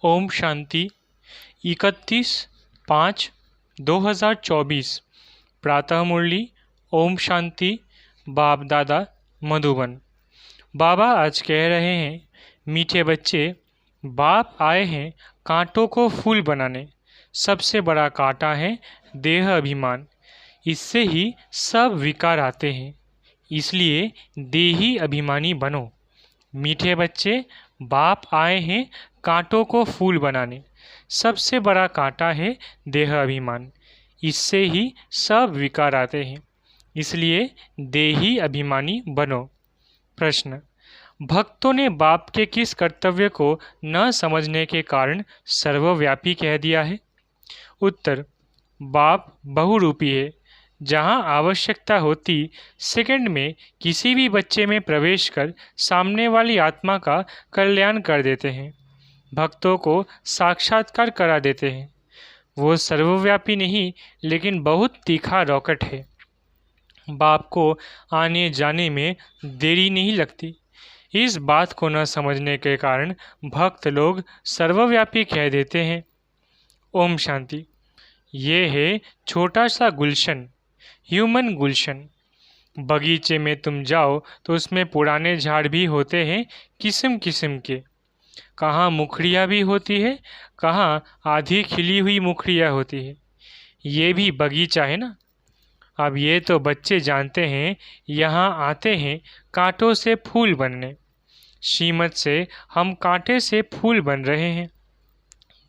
ओम शांति 31/5/2024 प्रातः मुरली। ओम शांति। बाप दादा मधुबन। बाबा आज कह रहे हैं, मीठे बच्चे, बाप आए हैं कांटों को फूल बनाने। सबसे बड़ा कांटा है देह अभिमान। इससे ही सब विकार आते हैं। इसलिए देही अभिमानी बनो। मीठे बच्चे, बाप आए हैं कांटों को फूल बनाने। सबसे बड़ा कांटा है देह अभिमान। इससे ही सब विकार आते हैं। इसलिए देही अभिमानी बनो। प्रश्न: भक्तों ने बाप के किस कर्तव्य को न समझने के कारण सर्वव्यापी कह दिया है? उत्तर: बाप बहुरूपी है। जहाँ आवश्यकता होती सेकंड में किसी भी बच्चे में प्रवेश कर सामने वाली आत्मा का कल्याण कर देते हैं, भक्तों को साक्षात्कार करा देते हैं। वो सर्वव्यापी नहीं, लेकिन बहुत तीखा रॉकेट है। बाप को आने जाने में देरी नहीं लगती। इस बात को न समझने के कारण भक्त लोग सर्वव्यापी कह देते हैं। ओम शांति। ये है छोटा सा गुलशन, ह्यूमन गुलशन। बगीचे में तुम जाओ तो उसमें पुराने झाड़ भी होते हैं, किस्म किस्म के। कहाँ मुखड़ियाँ भी होती है, कहाँ आधी खिली हुई मुखड़ियाँ होती है। ये भी बगीचा है ना। अब ये तो बच्चे जानते हैं, यहाँ आते हैं कांटों से फूल बनने। श्रीमत से हम कांटे से फूल बन रहे हैं।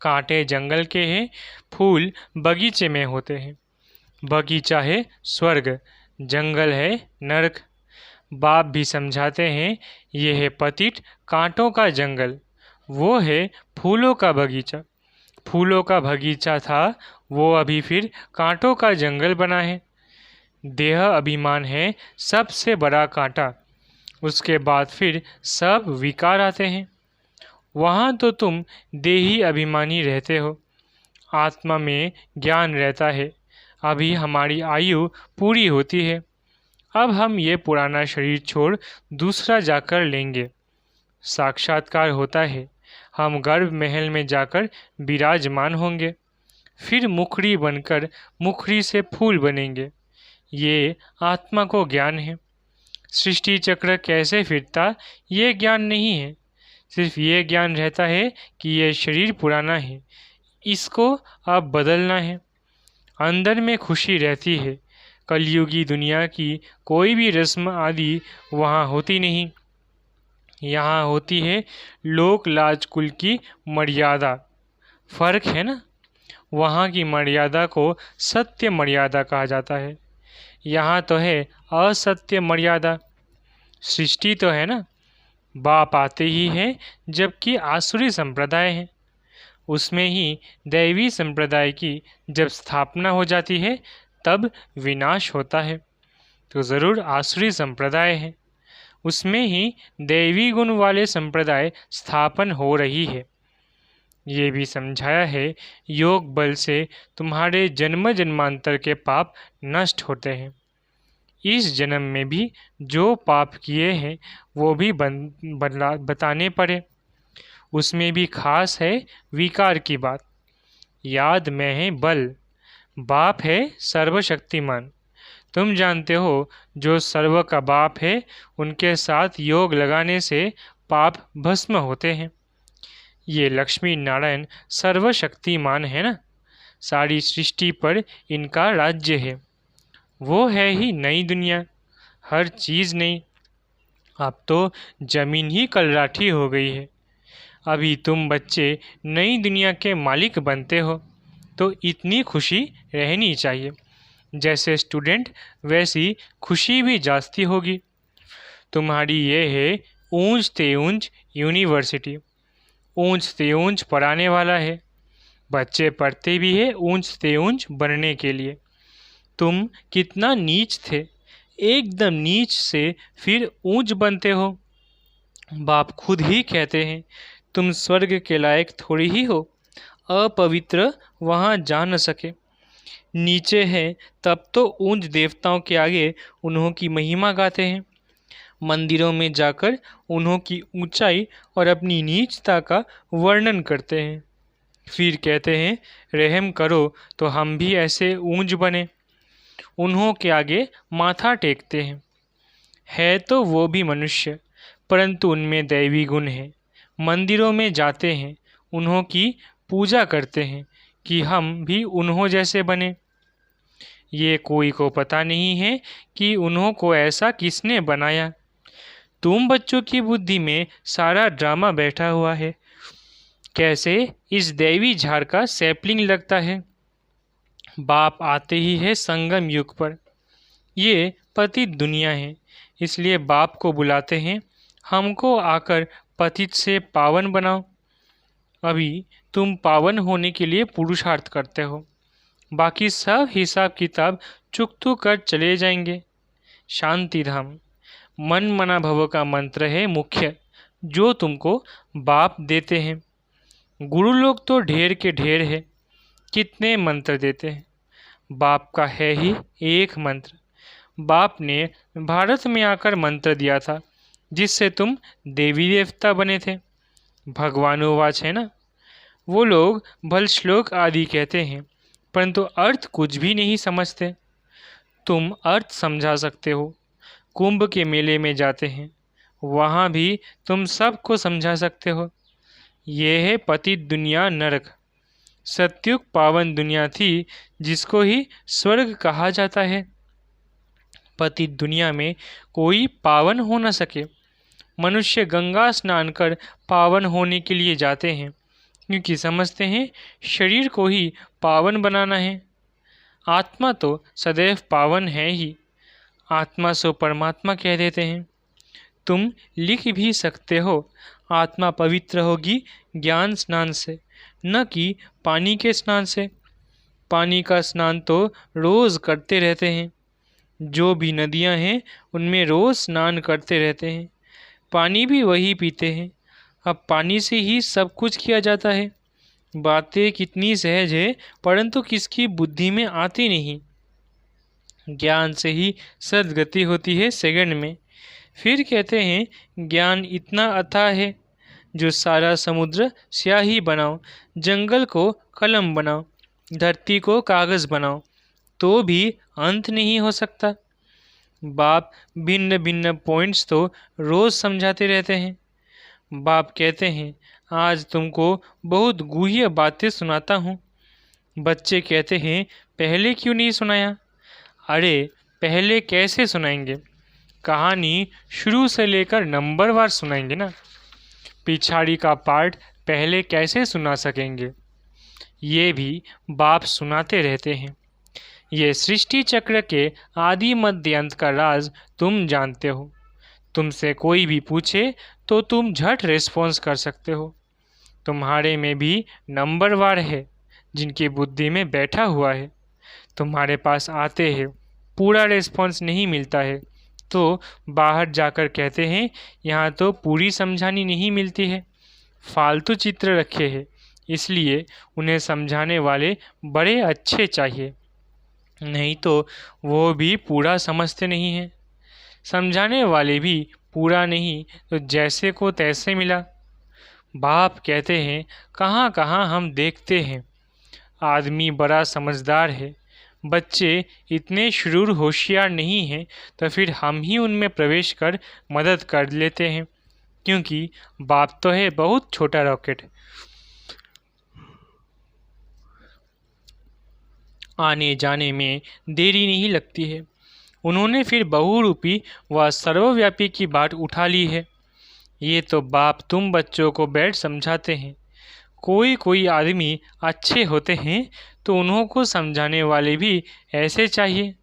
कांटे जंगल के हैं, फूल बगीचे में होते हैं। बगीचा है स्वर्ग, जंगल है नरक। बाप भी समझाते हैं, यह है पतित कांटों का जंगल, वो है फूलों का बगीचा। फूलों का बगीचा था, वो अभी फिर कांटों का जंगल बना है। देह अभिमान है सबसे बड़ा कांटा। उसके बाद फिर सब विकार आते हैं। वहाँ तो तुम देही अभिमानी रहते हो, आत्मा में ज्ञान रहता है। अभी हमारी आयु पूरी होती है। अब हम ये पुराना शरीर छोड़ दूसरा जाकर लेंगे। साक्षात्कार होता है, हम गर्भ महल में जाकर विराजमान होंगे। फिर मुखड़ी बनकर मुखड़ी से फूल बनेंगे। ये आत्मा को ज्ञान है। सृष्टि चक्र कैसे फिरता, ये ज्ञान नहीं है। सिर्फ ये ज्ञान रहता है कि ये शरीर पुराना है, इसको अब बदलना है। अंदर में खुशी रहती है। कलयुगी दुनिया की कोई भी रस्म आदि वहाँ होती नहीं। यहाँ होती है लोक लाज कुल की मर्यादा। फर्क है ना। वहाँ की मर्यादा को सत्य मर्यादा कहा जाता है। यहाँ तो है असत्य मर्यादा। सृष्टि तो है ना। बाप आते ही है, जबकि आसुरी संप्रदाय है। उसमें ही दैवी संप्रदाय की जब स्थापना हो जाती है, तब विनाश होता है। तो ज़रूर आसुरी संप्रदाय है। उसमें ही दैवी गुण वाले संप्रदाय स्थापन हो रही है। ये भी समझाया है, योग बल से तुम्हारे जन्म जन्मांतर के पाप नष्ट होते हैं। इस जन्म में भी जो पाप किए हैं वो भी बताने पड़े। उसमें भी खास है विकार की बात। याद में है बल। बाप है सर्वशक्तिमान। तुम जानते हो, जो सर्व का बाप है, उनके साथ योग लगाने से पाप भस्म होते हैं। ये लक्ष्मी नारायण सर्वशक्तिमान है ना। सारी सृष्टि पर इनका राज्य है। वो है ही नई दुनिया, हर चीज़ नई। अब तो जमीन ही कलराठी हो गई है। अभी तुम बच्चे नई दुनिया के मालिक बनते हो, तो इतनी खुशी रहनी चाहिए। जैसे स्टूडेंट, वैसी खुशी भी जास्ती होगी। तुम्हारी ये है ऊंच ते ऊंच यूनिवर्सिटी। ऊंच ते ऊंच पढ़ाने वाला है। बच्चे पढ़ते भी है ऊंच ते ऊंच बनने के लिए। तुम कितना नीच थे, एकदम नीच से फिर ऊंच बनते हो। बाप खुद ही कहते हैं, तुम स्वर्ग के लायक थोड़ी ही हो। अपवित्र वहाँ जा न सके। नीचे हैं तब तो ऊंच देवताओं के आगे उन्हों की महिमा गाते हैं। मंदिरों में जाकर उन्हों की ऊंचाई और अपनी नीचता का वर्णन करते हैं। फिर कहते हैं, रहम करो तो हम भी ऐसे ऊंच बने। उन्हों के आगे माथा टेकते हैं। है तो वो भी मनुष्य, परंतु उनमें दैवी गुण है। मंदिरों में जाते हैं, उन्हों की पूजा करते हैं कि हम भी उन्हों जैसे बने। ये कोई को पता नहीं है कि उन्हों को ऐसा किसने बनाया। तुम बच्चों की बुद्धि में सारा ड्रामा बैठा हुआ है। कैसे इस दैवी झाड़ का सैपलिंग लगता है। बाप आते ही है संगम युग पर। ये पतित दुनिया है, इसलिए बाप को बुलाते हैं, हमको आकर पतित से पावन बनाओ। अभी तुम पावन होने के लिए पुरुषार्थ करते हो, बाकी सब हिसाब किताब चुकतू कर चले जाएंगे। शांति धाम मन मना भव का मंत्र है मुख्य, जो तुमको बाप देते हैं। गुरु लोग तो ढेर के ढेर है, कितने मंत्र देते हैं। बाप का है ही एक मंत्र। बाप ने भारत में आकर मंत्र दिया था, जिससे तुम देवी देवता बने थे। भगवानुवाच है ना। वो लोग भल श्लोक आदि कहते हैं, परंतु अर्थ कुछ भी नहीं समझते। तुम अर्थ समझा सकते हो। कुंभ के मेले में जाते हैं, वहाँ भी तुम सबको समझा सकते हो। ये है पतित दुनिया नरक। सत्युग पावन दुनिया थी, जिसको ही स्वर्ग कहा जाता है। पतित दुनिया में कोई पावन हो न सके। मनुष्य गंगा स्नान कर पावन होने के लिए जाते हैं, क्योंकि समझते हैं शरीर को ही पावन बनाना है। आत्मा तो सदैव पावन है ही। आत्मा सो परमात्मा कह देते हैं। तुम लिख भी सकते हो, आत्मा पवित्र होगी ज्ञान स्नान से, न कि पानी के स्नान से। पानी का स्नान तो रोज़ करते रहते हैं। जो भी नदियां हैं, उनमें रोज़ स्नान करते रहते हैं। पानी भी वही पीते हैं। अब पानी से ही सब कुछ किया जाता है। बातें कितनी सहज है, परंतु किसकी बुद्धि में आती नहीं। ज्ञान से ही सद्गति होती है सेकंड में। फिर कहते हैं ज्ञान इतना अथाह है, जो सारा समुद्र स्याही बनाओ, जंगल को कलम बनाओ, धरती को कागज़ बनाओ, तो भी अंत नहीं हो सकता। बाप भिन्न भिन्न पॉइंट्स तो रोज़ समझाते रहते हैं। बाप कहते हैं, आज तुमको बहुत गुह्य बातें सुनाता हूँ। बच्चे कहते हैं, पहले क्यों नहीं सुनाया। अरे पहले कैसे सुनाएंगे, कहानी शुरू से लेकर नंबरवार सुनाएंगे ना। पिछाड़ी का पार्ट पहले कैसे सुना सकेंगे। ये भी बाप सुनाते रहते हैं। ये सृष्टि चक्र के आदि मध्य अंत का राज तुम जानते हो। तुमसे कोई भी पूछे तो तुम झट रिस्पॉन्स कर सकते हो। तुम्हारे में भी नंबरवार है, जिनकी बुद्धि में बैठा हुआ है। तुम्हारे पास आते हैं, पूरा रिस्पॉन्स नहीं मिलता है, तो बाहर जाकर कहते हैं, यहाँ तो पूरी समझानी नहीं मिलती है। फालतू चित्र रखे हैं, इसलिए उन्हें समझाने वाले बड़े अच्छे चाहिए, नहीं तो वो भी पूरा समझते नहीं हैं। समझाने वाले भी पूरा नहीं तो जैसे को तैसे मिला। बाप कहते हैं, कहाँ कहाँ हम देखते हैं आदमी बड़ा समझदार है, बच्चे इतने शुरूर होशियार नहीं हैं, तो फिर हम ही उनमें प्रवेश कर मदद कर लेते हैं, क्योंकि बाप तो है बहुत छोटा रॉकेट। आने जाने में देरी नहीं लगती है। उन्होंने फिर बहुरूपी व सर्वव्यापी की बात उठा ली है। ये तो बाप तुम बच्चों को बैठ समझाते हैं। कोई कोई आदमी अच्छे होते हैं तो उन्हों को समझाने वाले भी ऐसे चाहिए।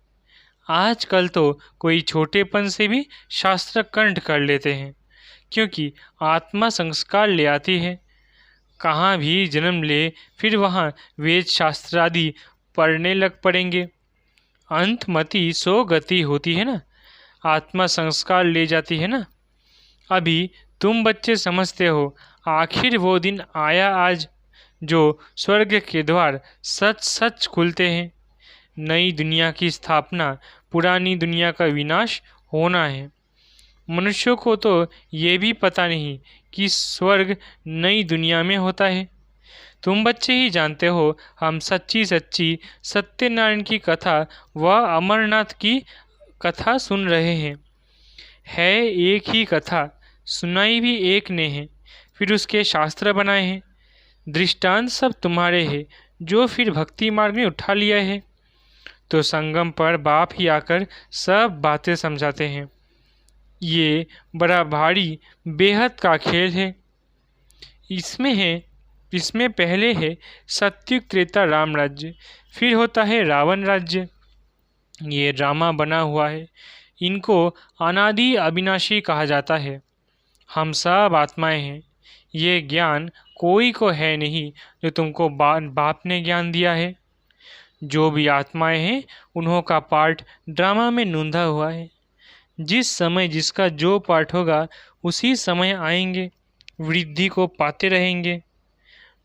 आजकल तो कोई छोटेपन से भी शास्त्र कंठ कर लेते हैं, क्योंकि आत्मा संस्कार ले आती है। कहाँ भी जन्म ले, फिर वहाँ वेद शास्त्र आदि पढ़ने लग पड़ेंगे। अंतमति सो गति होती है ना, आत्मा संस्कार ले जाती है ना। अभी तुम बच्चे समझते हो, आखिर वो दिन आया आज, जो स्वर्ग के द्वार सच सच खुलते हैं। नई दुनिया की स्थापना, पुरानी दुनिया का विनाश होना है। मनुष्यों को तो ये भी पता नहीं कि स्वर्ग नई दुनिया में होता है। तुम बच्चे ही जानते हो, हम सच्ची सच्ची सत्यनारायण की कथा व अमरनाथ की कथा सुन रहे हैं। है एक ही कथा, सुनाई भी एक ने है, फिर उसके शास्त्र बनाए हैं। दृष्टांत सब तुम्हारे हैं, जो फिर भक्ति मार्ग में उठा लिया है। तो संगम पर बाप ही आकर सब बातें समझाते हैं। ये बड़ा भारी बेहद का खेल है। इसमें पहले है सत्युग त्रेता राम राज्य, फिर होता है रावण राज्य। ये ड्रामा बना हुआ है। इनको अनादि अविनाशी कहा जाता है। हम सब आत्माएं हैं। ये ज्ञान कोई को है नहीं जो तुमको बाप ने ज्ञान दिया है। जो भी आत्माएं हैं उन्हों का पार्ट ड्रामा में नूंधा हुआ है। जिस समय जिसका जो पार्ट होगा उसी समय आएंगे, वृद्धि को पाते रहेंगे।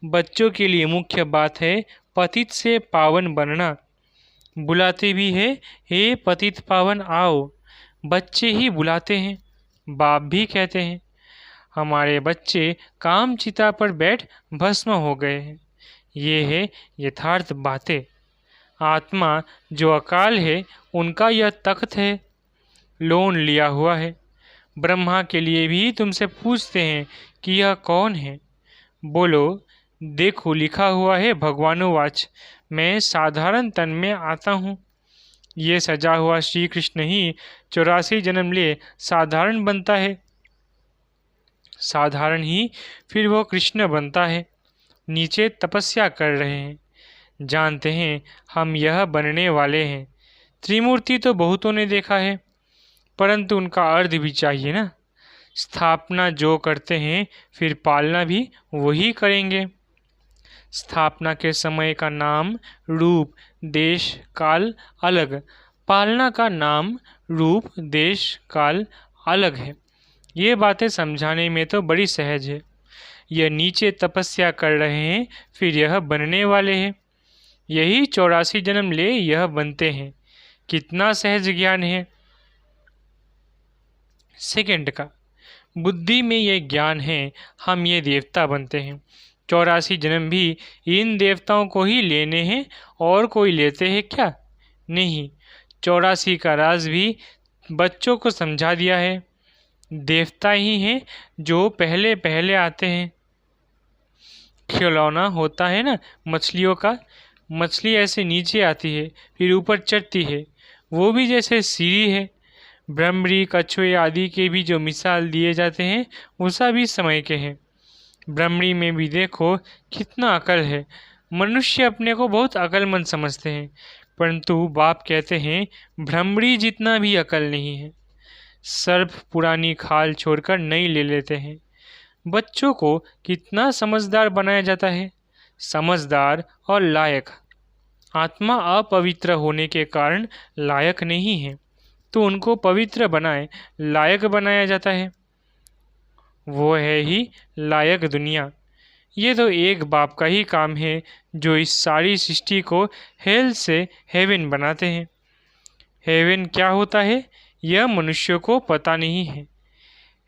बच्चों के लिए मुख्य बात है पतित से पावन बनना। बुलाते भी है, हे पतित पावन आओ। बच्चे ही बुलाते हैं, बाप भी कहते हैं। हमारे बच्चे काम चिता पर बैठ भस्म हो गए हैं। ये है यथार्थ बातें। आत्मा जो अकाल है उनका यह तख्त है, लोन लिया हुआ है। ब्रह्मा के लिए भी तुमसे पूछते हैं कि यह कौन है। बोलो, देखो लिखा हुआ है भगवानुवाच, मैं साधारण तन में आता हूँ। ये सजा हुआ श्री कृष्ण ही 84 जन्म ले साधारण बनता है। साधारण ही फिर वो कृष्ण बनता है। नीचे तपस्या कर रहे हैं, जानते हैं हम यह बनने वाले हैं। त्रिमूर्ति तो बहुतों ने देखा है, परंतु उनका अर्थ भी चाहिए ना। स्थापना जो करते हैं फिर पालना भी वही करेंगे। स्थापना के समय का नाम, रूप, देश, काल अलग। पालना का नाम, रूप, देश, काल अलग है। ये बातें समझाने में तो बड़ी सहज है। यह नीचे तपस्या कर रहे हैं, फिर यह बनने वाले हैं। यही 84 जन्म ले यह बनते हैं। कितना सहज ज्ञान है। सेकंड का बुद्धि में ये ज्ञान है, हम ये देवता बनते हैं। 84 जन्म भी इन देवताओं को ही लेने हैं, और कोई लेते हैं क्या? नहीं। 84 का राज भी बच्चों को समझा दिया है। देवता ही हैं जो पहले पहले आते हैं। खिलौना होता है ना मछलियों का, मछली ऐसे नीचे आती है फिर ऊपर चढ़ती है, वो भी जैसे सीढ़ी है। ब्रह्मरी, कछुए आदि के भी जो मिसाल दिए जाते हैं वो सभी समय के हैं। ब्रह्मरी में भी देखो कितना अकल है। मनुष्य अपने को बहुत अकलमंद समझते हैं, परंतु बाप कहते हैं ब्रह्मरी जितना भी अकल नहीं है। सर्प पुरानी खाल छोड़कर नई ले लेते हैं। बच्चों को कितना समझदार बनाया जाता है, समझदार और लायक। आत्मा अपवित्र होने के कारण लायक नहीं है, तो उनको पवित्र बनाए लायक बनाया जाता है। वो है ही लायक दुनिया। ये तो एक बाप का ही काम है जो इस सारी सृष्टि को हेल से हेवन बनाते हैं। हेवन क्या होता है यह मनुष्यों को पता नहीं है।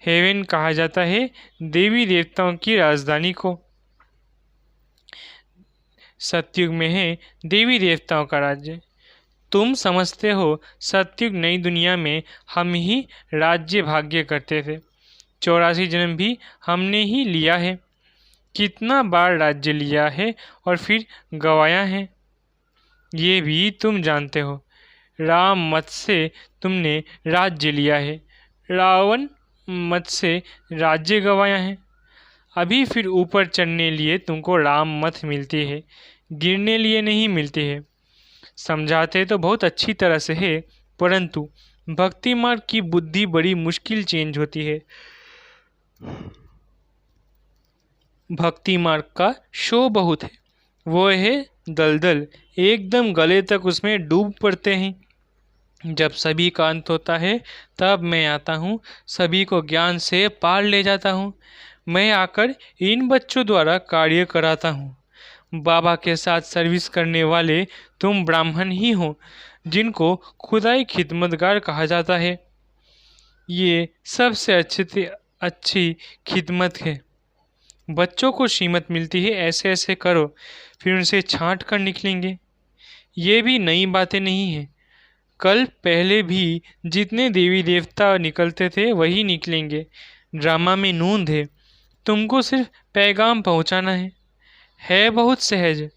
हेवन कहा जाता है देवी देवताओं की राजधानी को। सतयुग में है देवी देवताओं का राज्य। तुम समझते हो सतयुग नई दुनिया में हम ही राज्य भाग्य करते थे। 84 जन्म भी हमने ही लिया है। कितना बार राज्य लिया है और फिर गवाया है, ये भी तुम जानते हो। राम मत से तुमने राज्य लिया है, रावण मत से राज्य गवाया है। अभी फिर ऊपर चढ़ने लिए तुमको राम मत मिलती है, गिरने लिए नहीं मिलती है। समझाते तो बहुत अच्छी तरह से है, परंतु भक्ति मार्ग की बुद्धि बड़ी मुश्किल चेंज होती है। भक्ति मार्ग का शो बहुत है, वो है दलदल, एकदम गले तक उसमें डूब पड़ते हैं। जब सभी का अंत होता है तब मैं आता हूँ, सभी को ज्ञान से पार ले जाता हूँ। मैं आकर इन बच्चों द्वारा कार्य कराता हूँ। बाबा के साथ सर्विस करने वाले तुम ब्राह्मण ही हो, जिनको खुदाई खिदमतगार कहा जाता है। ये सबसे अच्छी खिदमत है। बच्चों को शीमत मिलती है, ऐसे ऐसे करो, फिर उनसे छांट कर निकलेंगे। ये भी नई बातें नहीं है। कल पहले भी जितने देवी देवता निकलते थे वही निकलेंगे। ड्रामा में नूंद है, तुमको सिर्फ पैगाम पहुंचाना है बहुत सहज।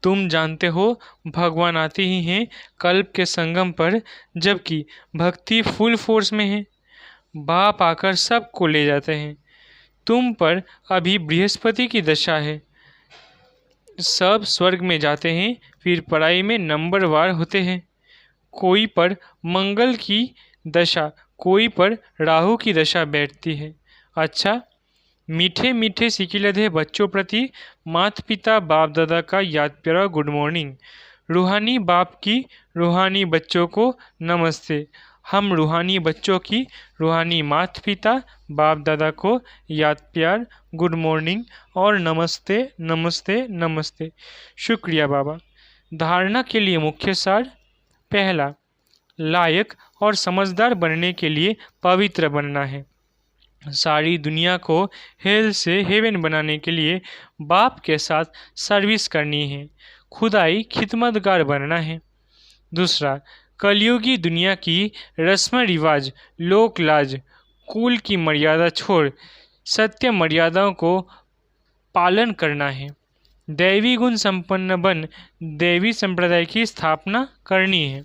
तुम जानते हो भगवान आते ही हैं कल्प के संगम पर, जबकि भक्ति फुल फोर्स में है। बाप आकर सबको ले जाते हैं। तुम पर अभी बृहस्पति की दशा है। सब स्वर्ग में जाते हैं, फिर पढ़ाई में नंबरवार होते हैं। कोई पर मंगल की दशा, कोई पर राहु की दशा बैठती है। अच्छा, मीठे मीठे सिकिलधे बच्चों प्रति माता पिता बाप दादा का याद प्यारा गुड मॉर्निंग। रूहानी बाप की रूहानी बच्चों को नमस्ते। हम रूहानी बच्चों की रूहानी माता पिता बाप दादा को याद प्यार गुड मॉर्निंग और नमस्ते नमस्ते नमस्ते। शुक्रिया बाबा। धारणा के लिए मुख्य सार। पहला, लायक और समझदार बनने के लिए पवित्र बनना है। सारी दुनिया को हेल से हेवन बनाने के लिए बाप के साथ सर्विस करनी है। खुदाई खिदमतगार बनना है। दूसरा, कलयुगी दुनिया की रस्म रिवाज, लोक लाज, कुल की मर्यादा छोड़ सत्य मर्यादाओं को पालन करना है। दैवी गुण संपन्न बन देवी संप्रदाय की स्थापना करनी है।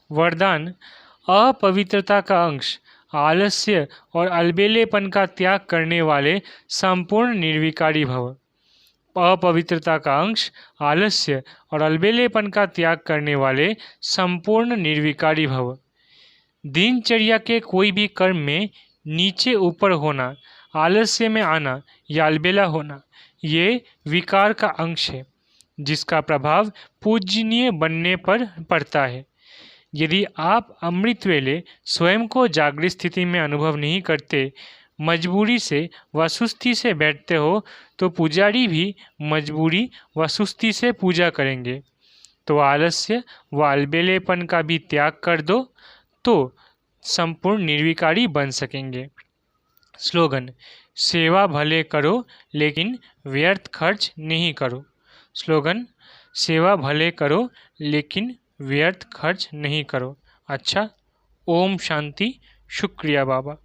वरदान, अपवित्रता का अंश, आलस्य और अलबेलेपन का त्याग करने वाले संपूर्ण निर्विकारी भव। अपवित्रता का अंश, आलस्य और अलबेलेपन का त्याग करने वाले संपूर्ण निर्विकारी भव। दिनचर्या के कोई भी कर्म में नीचे ऊपर होना, आलस्य में आना या अलबेला होना, ये विकार का अंश है, जिसका प्रभाव पूजनीय बनने पर पड़ता है। यदि आप अमृत वेले स्वयं को जागृत स्थिति में अनुभव नहीं करते, मजबूरी से व सुस्ती से बैठते हो, तो पुजारी भी मजबूरी व सुस्ती से पूजा करेंगे। तो आलस्य व अलबेलेपन का भी त्याग कर दो, तो संपूर्ण निर्विकारी बन सकेंगे। स्लोगन, सेवा भले करो लेकिन व्यर्थ खर्च नहीं करो। स्लोगन, सेवा भले करो लेकिन व्यर्थ खर्च नहीं करो। अच्छा, ओम शांति। शुक्रिया बाबा।